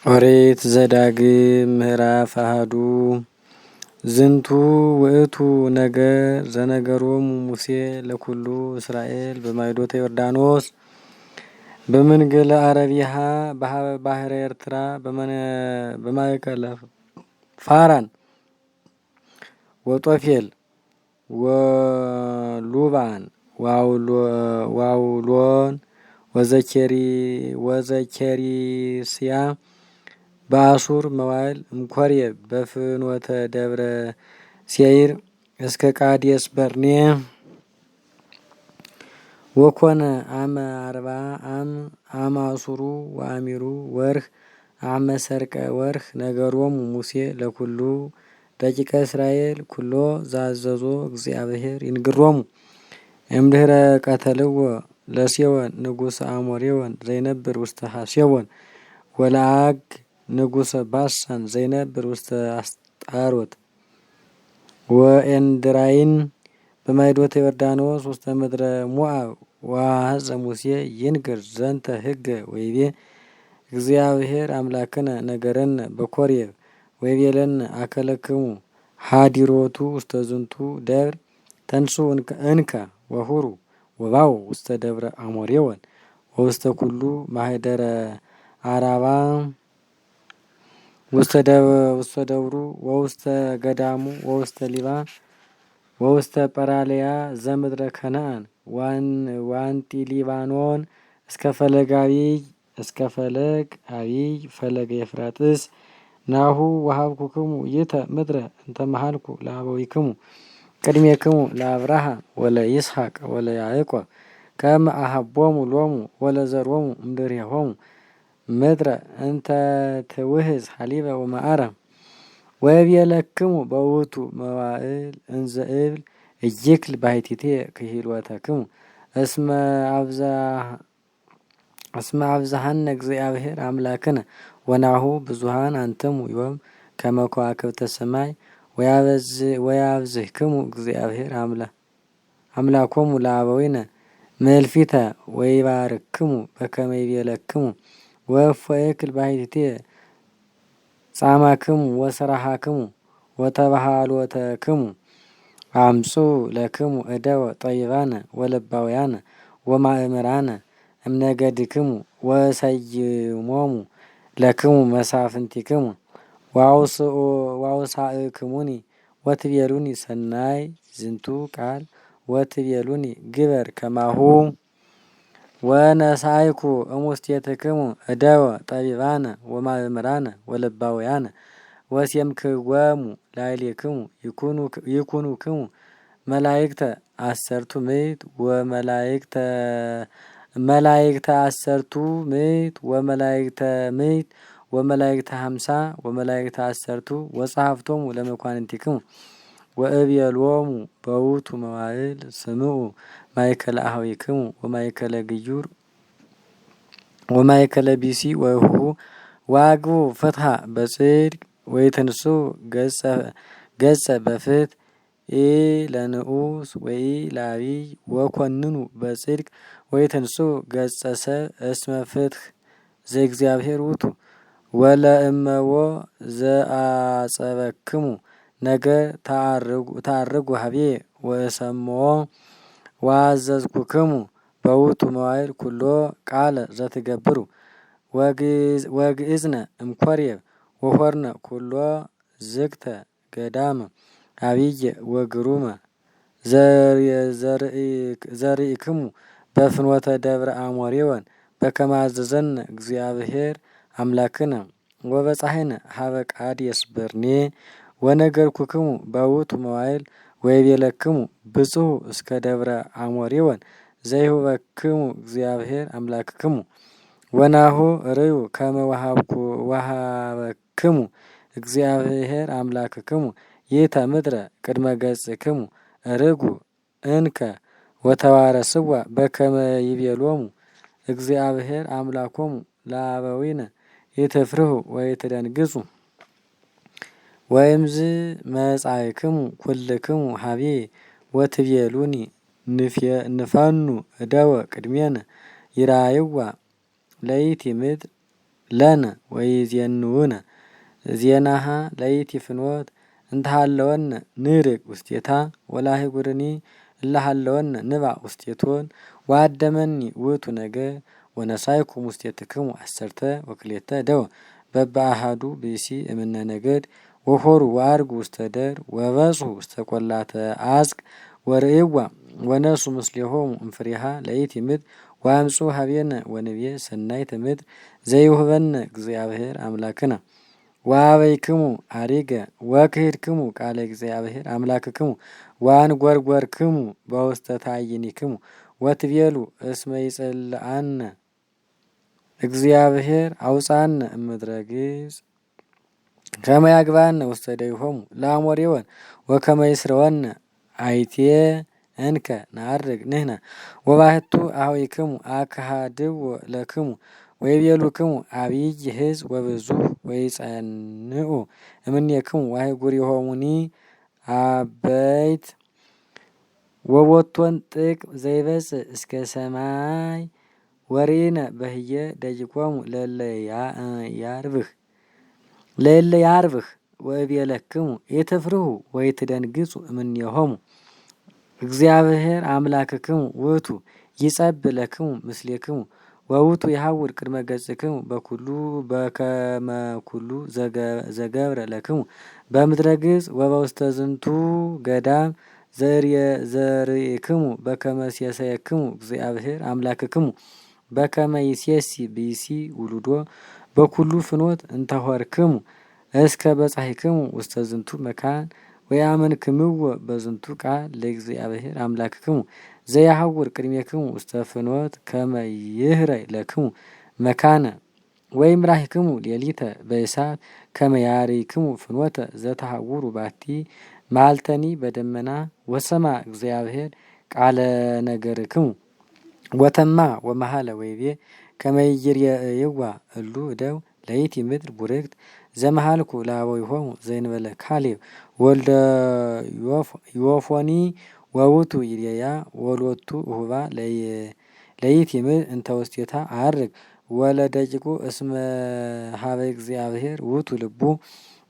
ኦሪት ዘዳግም ምዕራፍ አሐዱ ዝንቱ ውእቱ ነገር ዘነገሮሙ ሙሴ ለኩሉ እስራኤል በማይዶተ ዮርዳኖስ በመንገለ አረቢሃ ባህረ ኤርትራ በማእከለ ፋራን ወጦፌል ወሉባን ዋውሎን ወዘኬሪስያ በአሱር መዋዕል እምኮሬብ በፍኖተ ደብረ ሴይር እስከ ቃዴስ በርኔ ወኮነ አመ 40 አመ አሱሩ ወአሚሩ ወርህ አመ ሰርቀ ወርህ ነገሮሙ ሙሴ ለኩሉ ደቂቀ እስራኤል ኩሎ ዛዘዞ እግዚአብሔር ይንግሮሙ እምድህረ ቀተልዎ ለሴወን ንጉሰ አሞሬወን ዘይነብር ውስተ ሐሴወን ወለአግ ንጉሰ ባሳን ዘይነብር ውስተ አስጣሮት ወኤንድራይን በማይዶተ ዮርዳኖስ ውስተ ምድረ ሞአብ ወሐዘ ሙሴ ይንግር ዘንተ ህገ ወይቤ እግዚአብሔር አምላክነ ነገረነ በኮሬብ ወይቤለነ አከለክሙ ሀዲሮቱ ውስተ ዝንቱ ደብር ተንሱ እንከ ወሁሩ ወባው ውስተ ደብረ አሞሬወን ወውስተ ኩሉ ማህደረ አራባ ውስተ ደብሩ ወውስተ ገዳሙ ወውስተ ሊባ ወውስተ ጰራልያ ዘምድረ ከነአን ዋንቲ ሊባኖን እስከ ፈለግ አቢይ ፈለገ ኤፍራጥስ ናሁ ወሀብኩክሙ ይእተ ምድረ እንተ መሃልኩ ለአበዊክሙ ቅድሜክሙ ለአብርሃም ወለይስሐቅ ወለያዕቆብ ከመ አሀቦሙ ሎሙ ወለዘሮሙ እምድሬሆሙ ምድረ እንተ ትውህዝ ሀሊበ ወመዓረ ወይቤለክሙ በውእቱ መዋዕል እንዘ እብል እይክል ባሕቲቴ ክሂልወተክሙ እስመ አብዝሃነ እግዚአብሔር አምላክነ ወናሁ ብዙሃን አንትሙ ዮም ከመ ከዋክብተ ሰማይ ወያብዝህክሙ እግዚአብሔር አምላኮሙ ለአበዊነ ምልፊተ ወይባርክሙ በከመ ይቤለክሙ ወእፎ እክል ባሕቲቴ ጻማክሙ ወሰራሃክሙ ወተባሃሎተክሙ አምጹ ለክሙ እደወ ጠቢባነ ወለባውያነ ወማእምራነ እምነገድክሙ ወሰይሞሙ ለክሙ መሳፍንቲክሙ ዋውሳእክሙኒ ወትቤሉኒ ሰናይ ዝንቱ ቃል ወትቤሉኒ ግበር ከማሁ ወነሳይኩ እሙስቴትክሙ እደወ ጠቢባነ ወማእምራነ ወለባውያነ ወሴምክወሙ ላዕሌክሙ ይኩኑክሙ መላእክተ 10 ምዕት መላእክተ 10 ምዕት ወመላእክተ ምዕት ወመላእክተ 50 ወመላእክተ 10 ወጸሐፍቶሙ ለመኳንንቲክሙ ወእቤሎሙ በውእቱ መዋዕል ስምዑ ማእከለ አኀዊክሙ ወማእከለ ግዩር ወማእከለ ቢሲ ወይሁቡ ዋግቡ ፍትሐ በጽድቅ ወይትንሱ ገጸ በፍትሕ ለንዑስ ወይ ለአቢይ ወኮንኑ በጽድቅ ወይትንሱ ገጸ ሰብ እስመ ፍትሕ ዘእግዚአብሔር ውእቱ ወለእመዎ ዘአጸበክሙ ነገር ታርጉ ሀቤ ወሰምዖ ዋዘዝኩክሙ በውእቱ መዋዕል ኩሎ ቃለ ዘትገብሩ ወግእዝነ እምኮሬብ ወሆርነ ኩሎ ዝግተ ገዳመ አብየ ወግሩመ ዘርኢክሙ በፍኖተ ደብረ አሞሬወን በከመ አዘዘነ እግዚአብሔር አምላክነ ወበጻሕነ ሀበ ቃዴስ በርኔ ወነገርኩክሙ በውእቱ መዋዕል ወይቤለክሙ ብጽሑ እስከ ደብረ አሞሬወን ዘይሁበክሙ እግዚአብሔር አምላክክሙ ወናሁ ርእዩ ከመ ወሀበክሙ እግዚአብሔር አምላክክሙ ይእተ ምድረ ቅድመ ገጽክሙ ርጉ እንከ ወተዋረስዋ በከመ ይቤሎሙ እግዚአብሔር አምላኮሙ ለአበዊነ ይትፍርሁ ወይትደንግጹ ወይምዝ መጻእክሙ ኩልክሙ ሀቤ ወትቤሉኒ ንፈኑ እደወ ቅድሜነ ይራይዋ ለይቲ ምድር ለነ ወይዜንውነ ዜናሃ ለይቲ ፍኖት እንተሃለወነ ንርግ ውስቴታ ወላህጉርኒ እላሃለወነ ንባእ ውስቴቶን ዋደመኒ ውእቱ ነገር ወነሳይኩም ውስቴትክሙ 12 ደወ በበአሃዱ ብእሲ እምነ ነገድ ወሆሩ ወአርጉ ውስተ ደር ወበጽሑ ውስተ ቈላተ አጽቅ ወርእይዋ ወነሱ ምስሌሆሙ እምፍሬሃ ለይቲ ምድር ወአምጹ ሀቤነ ወንቤ ሰናይተ ምድር ዘይውህበነ እግዚአብሔር አምላክነ ወአበይክሙ አሪገ ወክህድክሙ ቃለ እግዚአብሔር አምላክክሙ ወአንጐርጐርክሙ በውስተ ታዕይኒክሙ ወትቤሉ እስመ ይጸልአነ እግዚአብሔር አውፃነ እምድረ ግብጽ ከመ ያግባነ ውስተ ደይሆሙ ለአሞሬወን ወከመ ይስረወነ አይቴ እንከ ነዐርግ ንሕነ ወባሕቱ አኀዊክሙ አክሃድዎ ለክሙ ወይቤሉክሙ አብይ ሕዝብ ወብዙሕ ወይጸንዑ እምኔክሙ ወአህጉሪሆሙኒ አበይት ወቦቶን ጥቅም ዘይበጽሕ እስከ ሰማይ ወሪነ በህየ ደጅቆሙ ለእለ ያርብህ ወእቤለክሙ ኢትፍርሁ ወይትደንግጹ እምኔሆሙ እግዚአብሔር አምላክክሙ ውእቱ ይጸብእ ለክሙ ምስሌክሙ ወውእቱ ይሐውር ቅድመ ገጽክሙ በኩሉ በከመ ኩሉ ዘገብረ ለክሙ በምድረ ግብጽ ወበውስተ ዝንቱ ገዳም ዘርእክሙ በከመ ሲሰየክሙ እግዚአብሔር አምላክክሙ በከመ ይሴሲ ብእሲ ውሉዶ በኩሉ ፍኖት እንተሆርክሙ እስከ በጻሕክሙ ውስተ ዝንቱ መካን ወያመንክምዎ በዝንቱ ቃል ለእግዚአብሔር አምላክክሙ ዘያሐውር ቅድሜክሙ ውስተ ፍኖት ከመ ይህረይ ለክሙ መካነ ወይምራሕክሙ ሌሊተ በእሳት ከመ ያርይክሙ ፍኖተ ዘተሐውሩ ባቲ መዓልተኒ በደመና ወሰማ እግዚአብሔር ቃለ ነገርክሙ ወተማ ወመሃለ ወይቤ ከመ ይርየእይዋ እሉ እደው ለይቲ ምድር ቡርክት ዘመሃልኩ ለአበዊሆሙ ዘእንበለ ካሌብ ወልደ ዮፎኒ ወውእቱ ይርያ ወሎቱ እሁባ ለይቲ ምድር እንተ ውስቴታ አርግ ወለደቂቁ እስመ ሀበ እግዚአብሔር ውእቱ ልቡ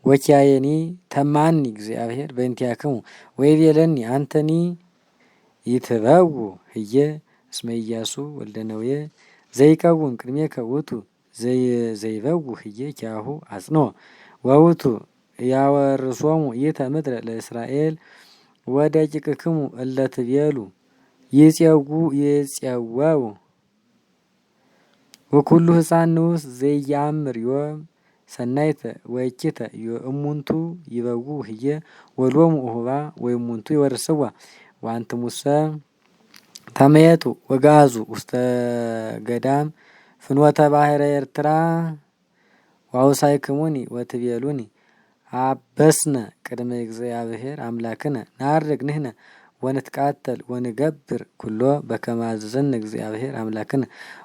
ወኪያየኒ ተማኒ እግዚአብሔር በእንቲአክሙ ወይቤለኒ አንተኒ ይትበው ህየ እስመ ኢያሱ ወልደ ነዌ ዘይቀውም ቅድሜከ ውእቱ ዘይበው ህየ ኪያሁ አጽንዖ ወውእቱ ያወርሶሙ ይእተ ምድረ ለእስራኤል ወደቂቅክሙ እለ ትቤሉ ይፄወው ወኩሉ ሕፃን ንዑስ ዘይአምር ዮም ሰናይተ ወእኪተ እሙንቱ ይበው ህየ ወሎሙ እሁባ ወእሙንቱ ይወርስዋ ወአንትሙሰ ተመየጡ ወጋዙ ውስተ ገዳም ፍኖተ ባሕረ ኤርትራ ወአውሳይክሙኒ ወትቤሉኒ አበስነ ቅድመ እግዚአብሔር አምላክነ ነዐርግ ንሕነ ወንትቃተል ወንገብር ኩሎ በከመ አዘዘነ እግዚአብሔር አምላክነ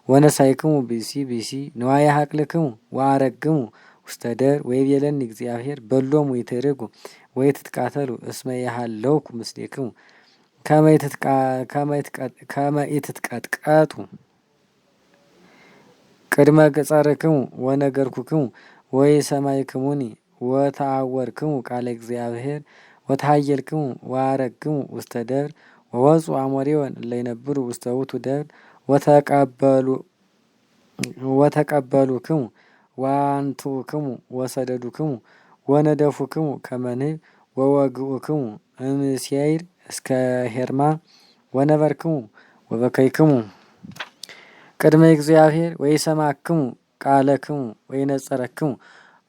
ወነሳይክሙ ብእሲ ንዋየ ሀቅልክሙ ወአረግሙ ውስተ ደር ወይቤለኒ እግዚአብሔር በሎሙ ይትርጉ ወይትትቃተሉ እስመ ይሃለውኩ ምስሌክሙ ከመ ኢትትቀጥቀጡ ቅድመ ገጸርክሙ ወነገርኩክሙ ወኢሰማዕክሙኒ ወተአወርክሙ ቃለ እግዚአብሔር ወተሃየልክሙ ወአረግሙ ውስተ ደብር ወወፁ አሞሬወን እለ ይነብሩ ውስተ ውእቱ ደብር ወተቀበሉክሙ ወአንትኡክሙ ወሰደዱክሙ ወነደፉክሙ ከመ ንሕብ ወወግኡክሙ እምሴይር እስከ ሄርማ ወነበርክሙ ወበከይክሙ ቅድመ እግዚአብሔር ወይሰማዕክሙ ቃለክሙ ወይነጸረክሙ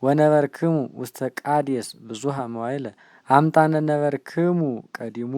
ወነበርክሙ ውስተ ቃዴስ ብዙኃ መዋዕለ አምጣነ ነበርክሙ ቀዲሙ